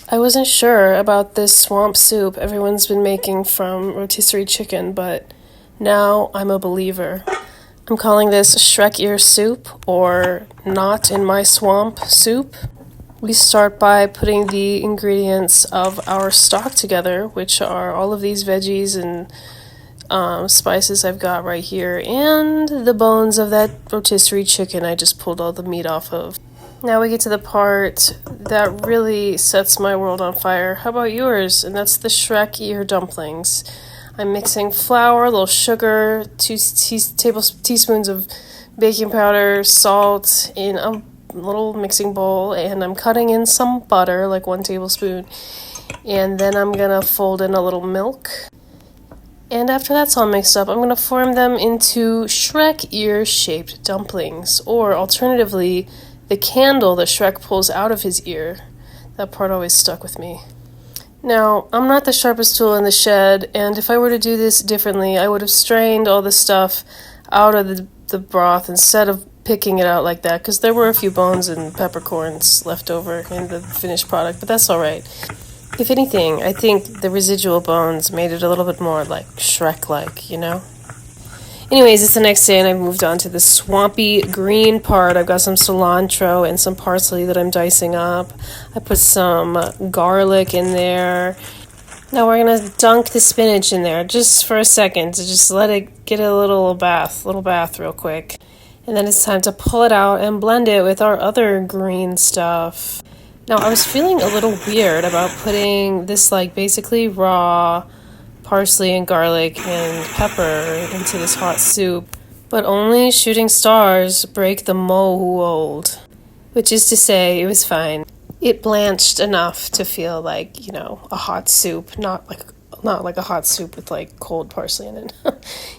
I wasn't sure about this swamp soup everyone's been making from rotisserie chicken, but now I'm a believer. I'm calling this Shreck ear soup, or not in my swamp soup. We start by putting the ingredients of our stock together, which are all of these veggies and spices I've got right here, and the bones of that rotisserie chicken I just pulled all the meat off of. Now we get to the part that really sets my world on fire. How about yours? And that's the Shreck ear dumplings. I'm mixing flour, a little sugar, 2 teaspoons of baking powder, salt in a little mixing bowl, and I'm cutting in some butter, like 1 tablespoon, and then I'm gonna fold in a little milk. And after that's all mixed up, I'm going to form them into Shreck ear-shaped dumplings, or alternatively, the candle that Shreck pulls out of his ear. That part always stuck with me. Now, I'm not the sharpest tool in the shed, and if I were to do this differently, I would have strained all the stuff out of the broth instead of picking it out like that, because there were a few bones and peppercorns left over in the finished product, but that's all right. If anything, I think the residual bones made it a little bit more like Shrek-like, you know? Anyways, it's the next day and I've moved on to the swampy green part. I've got some cilantro and some parsley that I'm dicing up. I put some garlic in there. Now we're going to dunk the spinach in there just for a second to just let it get a little bath real quick. And then it's time to pull it out and blend it with our other green stuff. Now, I was feeling a little weird about putting this, basically raw parsley and garlic and pepper into this hot soup, but only shooting stars break the mold, which is to say, it was fine. It blanched enough to feel like, a hot soup, not like a hot soup with, cold parsley in it.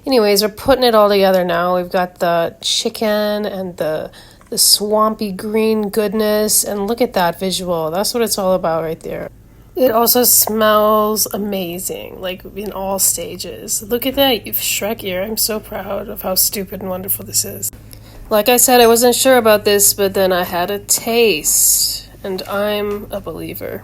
Anyways, we're putting it all together now. We've got the chicken and the swampy green goodness, and look at that visual. That's what it's all about right there. It also smells amazing, in all stages. Look at that, you've Shreck ear. I'm so proud of how stupid and wonderful this is. Like I said, I wasn't sure about this, but then I had a taste, and I'm a believer.